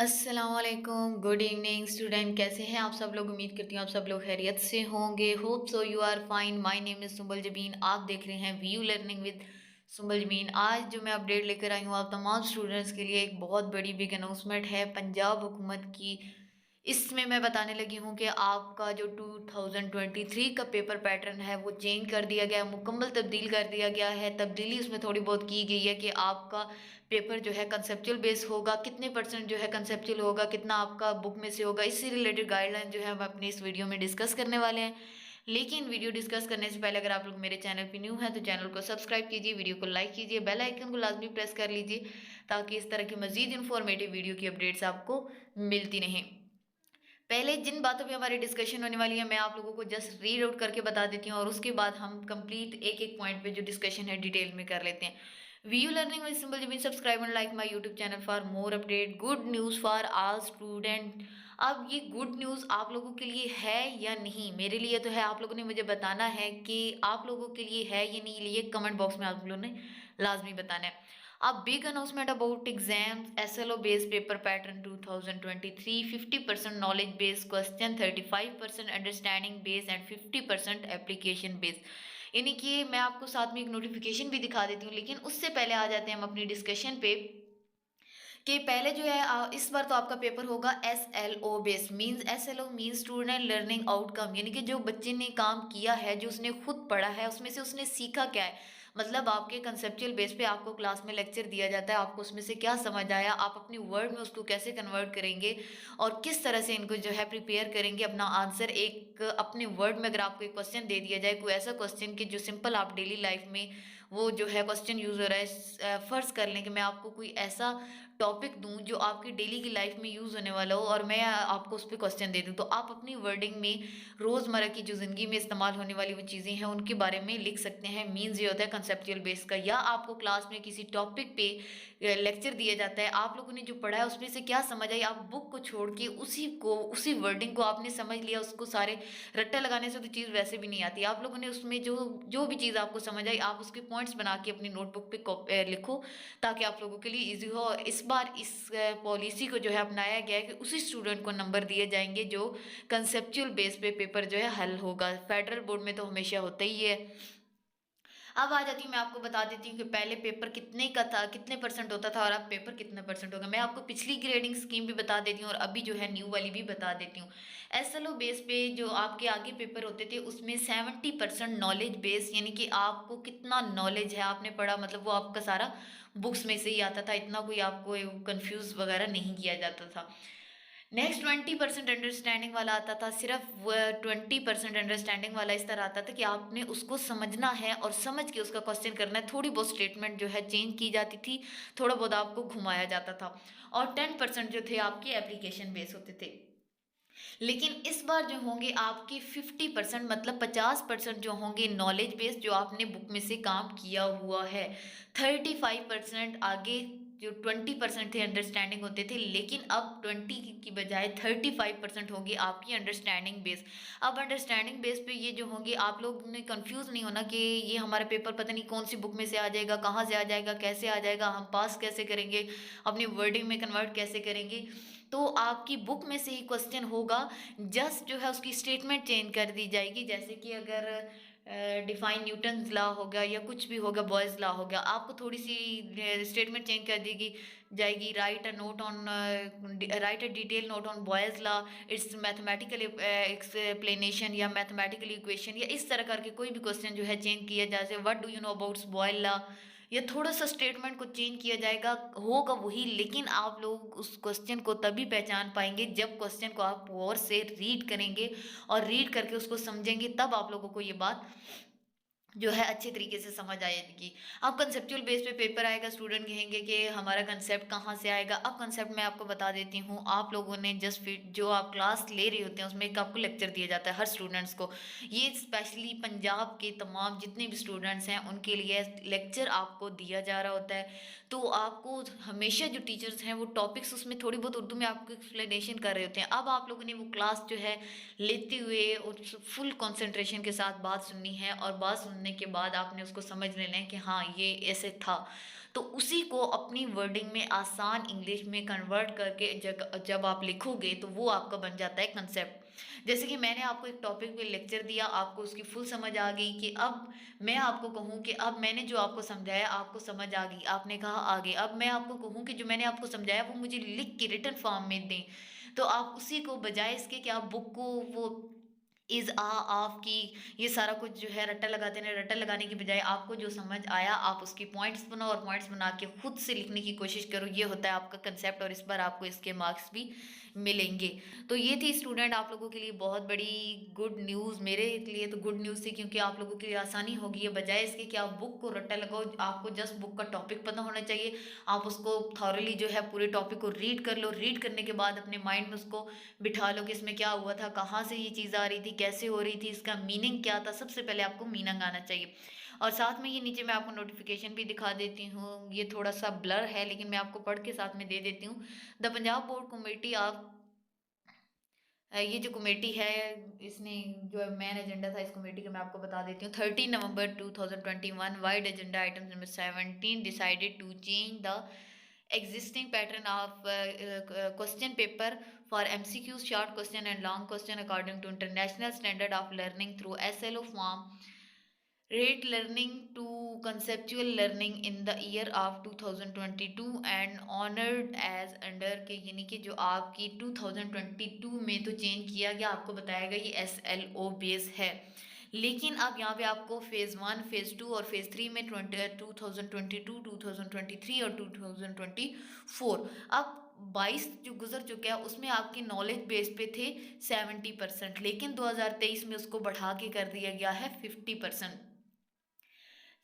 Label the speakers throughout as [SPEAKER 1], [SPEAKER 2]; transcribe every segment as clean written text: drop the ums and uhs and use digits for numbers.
[SPEAKER 1] अस्सलाम वालेकुम, good evening student. कैसे हैं आप सब लोग? उम्मीद करती हूँ आप सब लोग खैरियत से होंगे। Hope so you are fine. My name is Sumbal Jabeen. आप देख रहे हैं view learning with Sumbal Jabeen. आज जो मैं अपडेट लेकर आई हूँ आप तमाम स्टूडेंट्स के लिए, एक बहुत बड़ी बिग अनाउंसमेंट है पंजाब हुकूमत की। इसमें मैं बताने लगी हूँ कि आपका जो 2023 का पेपर पैटर्न है वो चेंज कर दिया गया है, मुकम्मल तब्दील कर दिया गया है। तब्दीली उसमें थोड़ी बहुत की गई है कि आपका पेपर जो है कंसेप्चुअल बेस होगा, कितने परसेंट जो है कंसेप्चुअल होगा, कितना आपका बुक में से होगा। इससे रिलेटेड गाइडलाइन जो है हम अपनी इस वीडियो में डिस्कस करने वाले हैं। लेकिन वीडियो डिस्कस करने से पहले अगर आप लोग मेरे चैनल पे न्यू हैं तो चैनल को सब्सक्राइब कीजिए, वीडियो को लाइक कीजिए, बेल आइकन को लाजमी प्रेस कर लीजिए ताकि इस तरह की मजीद इन्फॉर्मेटिव वीडियो की अपडेट्स आपको मिलती रहें। पहले जिन बातों पे हमारी डिस्कशन होने वाली है मैं आप लोगों को जस्ट रीड आउट करके बता देती हूँ और उसके बाद हम कंप्लीट एक एक पॉइंट पे जो डिस्कशन है डिटेल में कर लेते हैं। View learning with simple Jabeen, subscribe and like my YouTube channel for more update. Good news for all student. अब ये गुड न्यूज़ आप लोगों के लिए है या नहीं? मेरे लिए तो है। आप लोगों ने मुझे बताना है कि आप लोगों के लिए है या नहीं, ये कमेंट बॉक्स में आप लोगों ने लाजमी बताना है। A big announcement about exams, SLO based paper pattern 2023, 50% knowledge based question, 35% understanding based and 50% application based। यानी कि मैं आपको साथ में एक नोटिफिकेशन भी दिखा देती हूँ, लेकिन उससे पहले आ जाते हैं हम अपनी डिस्कशन पे कि पहले जो है इस बार तो आपका पेपर होगा SLO based. Means SLO means student learning outcome, यानी कि जो बच्चे ने काम किया है, जो उसने खुद पढ़ा है, उसमें से उसने सीखा क्या है। मतलब आपके कंसेप्चुअल बेस पे आपको क्लास में लेक्चर दिया जाता है, आपको उसमें से क्या समझ आया, आप अपनी वर्ड में उसको कैसे कन्वर्ट करेंगे और किस तरह से इनको जो है प्रिपेयर करेंगे अपना आंसर। एक अपने वर्ड में अगर आपको एक क्वेश्चन दे दिया जाए, कोई ऐसा क्वेश्चन कि जो सिंपल आप डेली लाइफ में वो जो है क्वेश्चन यूज हो रहा है, फर्ज कर लें कि मैं आपको कोई ऐसा टॉपिक दूं जो आपकी डेली की लाइफ में यूज़ होने वाला हो और मैं आपको उस पर क्वेश्चन दे दूं, तो आप अपनी वर्डिंग में रोज़मर्रा की जो ज़िंदगी में इस्तेमाल होने वाली वो चीज़ें हैं उनके बारे में लिख सकते हैं। मीन्स ये होता है कंसेप्चुअल बेस का। या आपको क्लास में किसी टॉपिक पे लेक्चर दिया जाता है, आप लोगों ने जो पढ़ा है उसमें से क्या समझ आई, आप बुक को छोड़ के उसी वर्डिंग को आपने समझ लिया, उसको सारे रट्टा लगाने से तो चीज़ वैसे भी नहीं आती। आप लोगों ने उसमें जो जो भी चीज़ आपको समझ आई आप उसके पॉइंट्स बना के अपनी नोटबुक पे लिखो ताकि आप लोगों के लिए ईजी हो। और इस बार इस पॉलिसी को जो है अपनाया गया है कि उसी स्टूडेंट को नंबर दिए जाएंगे जो कंसेप्चुअल बेस पे पेपर जो है हल होगा। फेडरल बोर्ड में तो हमेशा होता ही है। अब आ जाती हूँ, मैं आपको बता देती हूँ कि पहले पेपर कितने का था, कितने परसेंट होता था और अब पेपर कितने परसेंट होगा। मैं आपको पिछली ग्रेडिंग स्कीम भी बता देती हूँ और अभी जो है न्यू वाली भी बता देती हूँ। SLO बेस पे जो आपके आगे पेपर होते थे उसमें 70% नॉलेज बेस, यानी कि आपको कितना नॉलेज है, आपने पढ़ा, मतलब वो आपका सारा बुक्स में से ही आता था, इतना कोई आपको कंफ्यूज वगैरह नहीं किया जाता था। नेक्स्ट 20% अंडरस्टैंडिंग वाला आता था। सिर्फ 20% अंडरस्टैंडिंग वाला इस तरह आता था कि आपने उसको समझना है और समझ के उसका क्वेश्चन करना है। थोड़ी बहुत स्टेटमेंट जो है चेंज की जाती थी, थोड़ा बहुत आपको घुमाया जाता था। और 10% जो थे आपके एप्लीकेशन बेस होते थे। लेकिन इस बार जो होंगे आपके 50%, मतलब 50% जो होंगे नॉलेज बेस्ड, जो आपने बुक में से काम किया हुआ है। 35% आगे जो 20% थे अंडरस्टैंडिंग होते थे, लेकिन अब 20 की बजाय 35% होगी आपकी अंडरस्टैंडिंग बेस। अब अंडरस्टैंडिंग बेस पे ये जो होंगे, आप लोग ने कंफ्यूज नहीं होना कि ये हमारा पेपर पता नहीं कौन सी बुक में से आ जाएगा, कहाँ से आ जाएगा, कैसे आ जाएगा, हम पास कैसे करेंगे, अपनी वर्डिंग में कन्वर्ट कैसे करेंगे। तो आपकी बुक में से ही क्वेश्चन होगा, जस्ट जो है उसकी स्टेटमेंट चेंज कर दी जाएगी। जैसे कि अगर डिफाइन न्यूटन्स लॉ हो गया या कुछ भी होगा, बॉयज़ लॉ हो गया, आपको थोड़ी सी स्टेटमेंट चेंज कर दी जाएगी। Right a detail note on boys law, it's mathematical explanation या मैथमेटिकल इक्वेशन, या इस तरह करके कोई भी क्वेश्चन जो है चेंज किया जाए। What do you know about Boyle law, या थोड़ा सा स्टेटमेंट को चेंज किया जाएगा, होगा वही, लेकिन आप लोग उस क्वेश्चन को तभी पहचान पाएंगे जब क्वेश्चन को आप गौर से रीड करेंगे और रीड करके उसको समझेंगे, तब आप लोगों को ये बात जो है अच्छे तरीके से समझ आएगी। अब कंसेप्चुअल बेस पे पेपर आएगा, स्टूडेंट कहेंगे कि हमारा कंसेप्ट कहाँ से आएगा। अब कंसेप्ट मैं आपको बता देती हूँ। आप लोगों ने जस्ट फिर जो आप क्लास ले रहे होते हैं उसमें एक आपको लेक्चर दिया जाता है हर स्टूडेंट्स को। ये स्पेशली पंजाब के तमाम जितने भी स्टूडेंट्स हैं उनके लिए लेक्चर आपको दिया जा रहा होता है। तो आपको हमेशा जो टीचर्स हैं वो टॉपिक्स उसमें थोड़ी बहुत उर्दू में आपको एक्सप्लेनेशन कर रहे होते हैं। अब आप लोगों ने वो क्लास जो है लेते हुए और फुल कंसंट्रेशन के साथ बात सुननी है और बात सुनने के बाद आपने उसको समझ लेना है कि हाँ ये ऐसे था। तो उसी को अपनी वर्डिंग में आसान इंग्लिश में कन्वर्ट करके जब आप लिखोगे तो वो आपका बन जाता है कंसेप्ट। जैसे कि मैंने आपको एक टॉपिक पे लेक्चर दिया, आपको उसकी फुल समझ आ गई कि अब मैं आपको कहूँ कि अब मैंने जो आपको समझाया आपको समझ आ गई, आपने कहा आगे, अब मैं आपको कहूँ कि जो मैंने आपको समझाया वो मुझे लिख के रिटन फॉर्म में दें, तो आप उसी को बजाय इसके कि आप बुक को वो इज आ ऑफ की ये सारा कुछ जो है रट्टा लगाते हैं, रट्टा लगाने की बजाय आपको जो समझ आया आप उसकी पॉइंट्स बनाओ और पॉइंट्स बना के खुद से लिखने की कोशिश करो। ये होता है आपका कंसेप्ट और इस पर आपको इसके मार्क्स भी मिलेंगे। तो ये थी स्टूडेंट आप लोगों के लिए बहुत बड़ी गुड न्यूज़, मेरे लिए तो गुड न्यूज़ थी क्योंकि आप लोगों के लिए आसानी होगी। ये बजाय इसके कि आप बुक को रट्टा लगाओ, आपको जस्ट बुक का टॉपिक पता होना चाहिए। आप उसको थॉरली जो है पूरे टॉपिक को रीड कर लो, रीड करने के बाद अपने माइंड में उसको बिठा लो कि इसमें क्या हुआ था, कहाँ से ये चीज़ आ रही थी, कैसे हो रही थी, इसका मीनिंग क्या था। सबसे पहले आपको मीनिंग आना चाहिए। और साथ में ये नीचे मैं आपको नोटिफिकेशन भी दिखा देती हूँ, ये थोड़ा सा ब्लर है लेकिन मैं आपको पढ़ के साथ में दे देती हूँ। The Punjab board committee of ये जो कमेटी है इसने जो मेन एजेंडा था इस कमेटी का मैं आपको बता देती हूँ। 13 November 2021 vide agenda item number 17 decided to change the existing pattern of question paper for MCQs, short question and long question according to international standard of learning through SLO form, rate learning to conceptual learning in the year of 2022 and honored as under के यानी कि जो आपकी 2022 में तो change किया गया, आपको बताया गया ये SLO बेस है। लेकिन अब यहाँ पे आपको फेज़ 1, फेज़ 2 और फेज़ 3 में 2022, 2023 और 2024 अब 22 जो गुजर चुका है उसमें आपकी नॉलेज बेस पे थे 70%, लेकिन 2023 में उसको बढ़ा के कर दिया गया है 50%,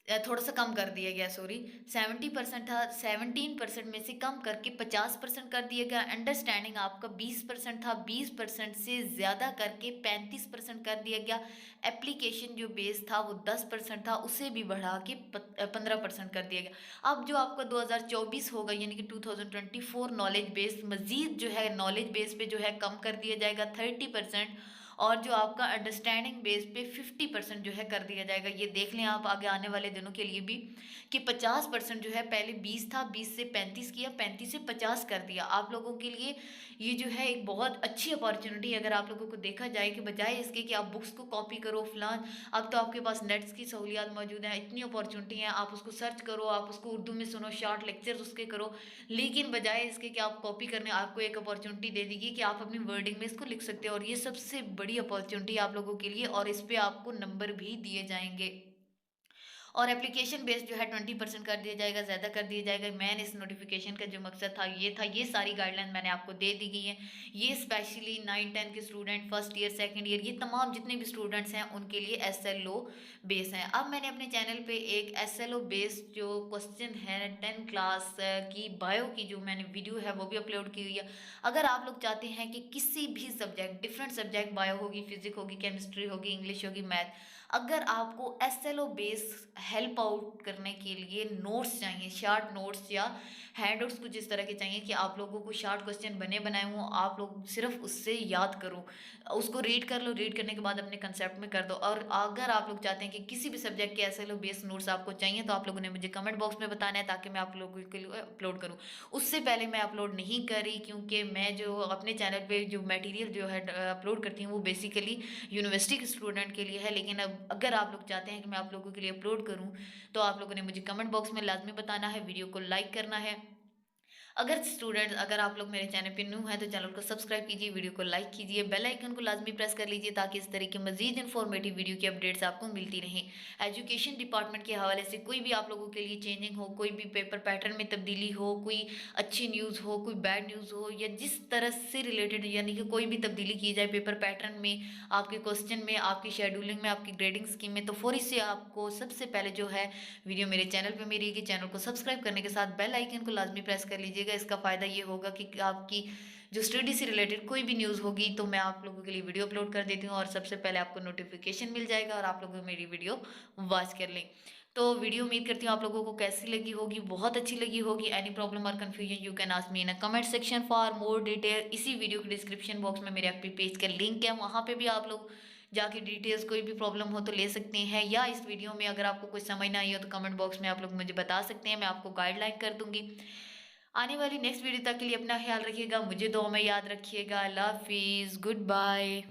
[SPEAKER 1] थोड़ा सा कम कर दिया गया, सॉरी 70% था, 17% में से कम करके 50% कर दिया गया। अंडरस्टैंडिंग आपका 20% था, 20% से ज़्यादा करके 35% कर दिया गया। एप्लीकेशन जो बेस था वो 10% था, उसे भी बढ़ा के 15% कर दिया गया। अब जो आपका 2024 होगा यानी कि 2024 नॉलेज बेस मज़ीद जो है नॉलेज बेस पे जो है कम कर दिया जाएगा 30%, और जो आपका अंडरस्टैंडिंग बेस पे 50% जो है कर दिया जाएगा। ये देख लें आप आगे आने वाले दिनों के लिए भी कि 50% जो है, पहले 20 था, 20 से 35 किया, 35 से 50 कर दिया। आप लोगों के लिए ये जो है एक बहुत अच्छी अपॉर्चुनिटी है अगर आप लोगों को देखा जाए कि बजाय इसके कि आप बुक्स को कॉपी करो फलान, अब तो आपके पास नेट्स की सहूलियात मौजूद हैं, इतनी अपॉर्चुनिटी हैं, आप उसको सर्च करो, आप उसको उर्दू में सुनो, शॉर्ट लेक्चर्स उसके करो। लेकिन बजाय इसके कि आप कॉपी करने, आपको एक अपॉर्चुनिटी दे देगी कि आप अपनी वर्डिंग में इसको लिख सकते हो, और ये सबसे बड़ी अपॉर्चुनिटी आप लोगों के लिए, और इस पे आपको नंबर भी दिए जाएंगे। और एप्लीकेशन बेस्ड जो है 20% कर दिया जाएगा, ज़्यादा कर दिया जाएगा। मैंने इस नोटिफिकेशन का जो मकसद था, ये सारी गाइडलाइन मैंने आपको दे दी गई हैं। ये स्पेशली 9-10 के student, first year, second year, ये तमाम जितने भी स्टूडेंट्स हैं उनके लिए SLO बेस हैं। अब मैंने अपने चैनल पे एक SLO बेस्ड जो क्वेश्चन है 10 क्लास की बायो की जो मैंने वीडियो है वो भी अपलोड की हुई है। अगर आप लोग चाहते हैं कि किसी भी सब्जेक्ट, डिफरेंट सब्जेक्ट, बायो होगी, फिजिक्स होगी, केमिस्ट्री होगी, इंग्लिश होगी, मैथ, अगर आपको SLO बेस हेल्प आउट करने के लिए नोट्स चाहिए, शॉर्ट नोट्स या हैंड नोट्स कुछ इस तरह के चाहिए कि आप लोगों को शॉर्ट क्वेश्चन बने बनाए हों, आप लोग सिर्फ उससे याद करो, उसको रीड कर लो, रीड करने के बाद अपने कंसेप्ट में कर दो। और अगर आप लोग चाहते हैं कि किसी भी सब्जेक्ट के SLO बेस नोट्स आपको चाहिए तो आप लोगों ने मुझे कमेंट बॉक्स में बताना है ताकि मैं आप लोगों के लिए अपलोड करूँ। उससे पहले मैं अपलोड नहीं करी क्योंकि मैं जो अपने चैनल पे जो मटेरियल जो है अपलोड करती हूँ वो बेसिकली यूनिवर्सिटी के स्टूडेंट के लिए है। लेकिन अब अगर आप लोग चाहते हैं कि मैं आप लोगों के लिए अपलोड करूं तो आप लोगों ने मुझे कमेंट बॉक्स में लाजमी बताना है, वीडियो को लाइक करना है। अगर आप लोग मेरे चैनल पे न्यू हैं तो चैनल को सब्सक्राइब कीजिए, वीडियो को लाइक कीजिए, बेल आइकन को लाजमी प्रेस कर लीजिए ताकि इस तरह की मजीद इन्फॉर्मेटिव वीडियो की अपडेट्स आपको मिलती रहें। एजुकेशन डिपार्टमेंट के हवाले से कोई भी आप लोगों के लिए चेंजिंग हो, कोई भी पेपर पैटर्न में तब्दीली हो, कोई अच्छी न्यूज़ हो, कोई बैड न्यूज़ हो, या जिस तरह से रिलेटेड यानी कि कोई भी तब्दीली की जाए पेपर पैटर्न में, आपके क्वेश्चन में, आपकी शेड्यूलिंग में, आपकी ग्रेडिंग स्कीम में, तो फौरी से आपको सबसे पहले जो है वीडियो मेरे चैनल पे मिलेगी। चैनल को सब्सक्राइब करने के साथ बेल आइकन को लाजमी प्रेस कर लीजिएगा। इसका फ़ायदा ये होगा कि आपकी जो स्टडी से रिलेटेड कोई भी न्यूज़ होगी तो मैं आप लोगों के लिए वीडियो अपलोड कर देती हूँ और सबसे पहले आपको नोटिफिकेशन मिल जाएगा और आप लोग मेरी वीडियो वॉच कर लें। तो वीडियो उम्मीद करती हूँ आप लोगों को कैसी लगी होगी, बहुत अच्छी लगी होगी। एनी प्रॉब्लम और confusion you can ask me in a comment section for more detail. इसी वीडियो के डिस्क्रिप्शन बॉक्स में मेरे FB पेज का लिंक है, वहाँ पे भी आप लोग जाके डिटेल्स कोई भी प्रॉब्लम हो तो ले सकते हैं, या इस वीडियो में अगर आपको कुछ समझ ना आई हो तो कमेंट बॉक्स में आप लोग मुझे बता सकते हैं, मैं आपको गाइडलाइन कर दूंगी। आने वाली नेक्स्ट वीडियो तक के लिए अपना ख्याल रखिएगा, मुझे दुआ में याद रखिएगा। अल्लाह हाफिज़, गुड बाय।